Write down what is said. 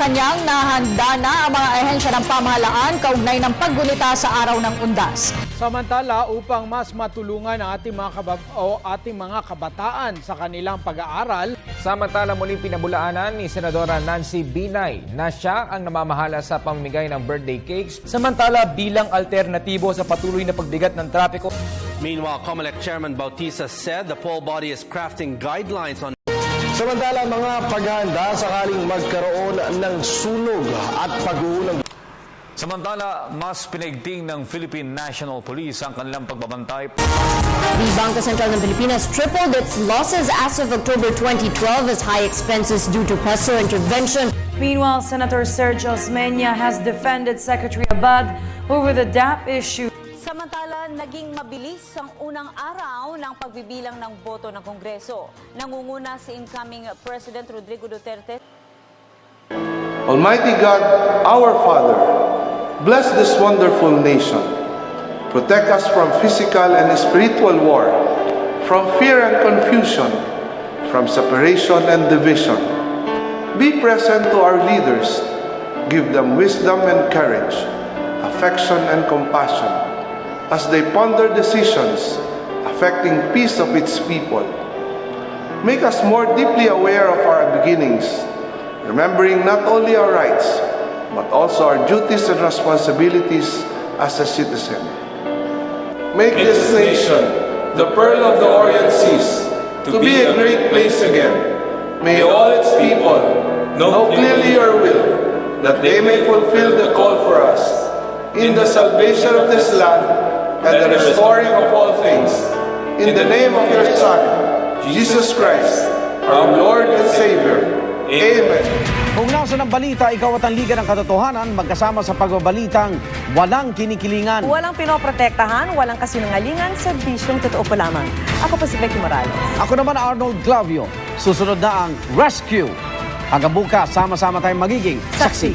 niyang nahanda na ang mga ahensya ng pamahalaan kaugnay ng paggunita sa araw ng Undas. Samantala, upang mas matulungan ang ating mga kabataan sa kanilang pag-aaral, Samantala, muling pinabulaanan ni Senadora Nancy Binay na siya ang namamahala sa pamimigay ng birthday cakes. Samantala, bilang alternatibo sa patuloy na pagbigat ng trapiko. Meanwhile, COMELEC Chairman Bautista said the poll body is crafting guidelines on Samantala, mga paghahanda sakaling magkaroon ng sunog at pag-uunang. Samantala, mas pinaigting ng Philippine National Police ang kanilang pagbabantay. The Bangka Sentral ng Pilipinas tripled its losses as of October 2012 as high expenses due to PESO intervention. Meanwhile, Senator Sergio Osmeña has defended Secretary Abad over the DAP issue. Samantala, naging mabilis ang unang araw ng pagbibilang ng boto ng Kongreso. Nangunguna si incoming President Rodrigo Duterte. Almighty God, our Father, bless this wonderful nation. Protect us from physical and spiritual war, from fear and confusion, from separation and division. Be present to our leaders. Give them wisdom and courage, affection and compassion, as they ponder decisions affecting peace of its people. Make us more deeply aware of our beginnings, remembering not only our rights, but also our duties and responsibilities as a citizen. Make this nation, the pearl of the Orient Seas, to be a great place again. May all its people know clearly your will, that they may fulfill the call for us in the salvation of this land and the restoring of all things. In the name of your Son, Jesus Christ, our Lord and Savior. Amen. kung nasa ng balita, ikaw at ang Liga ng Katotohanan magkasama sa pagbabalitang walang kinikilingan. Walang pinoprotektahan, walang kasinungalingan, serbisyong totoo po lamang. Ako po si Becky Morales. Ako naman Arnold Clavio. Susunod na ang Rescue. Hanggang bukas, sama-sama tayong magiging saksi.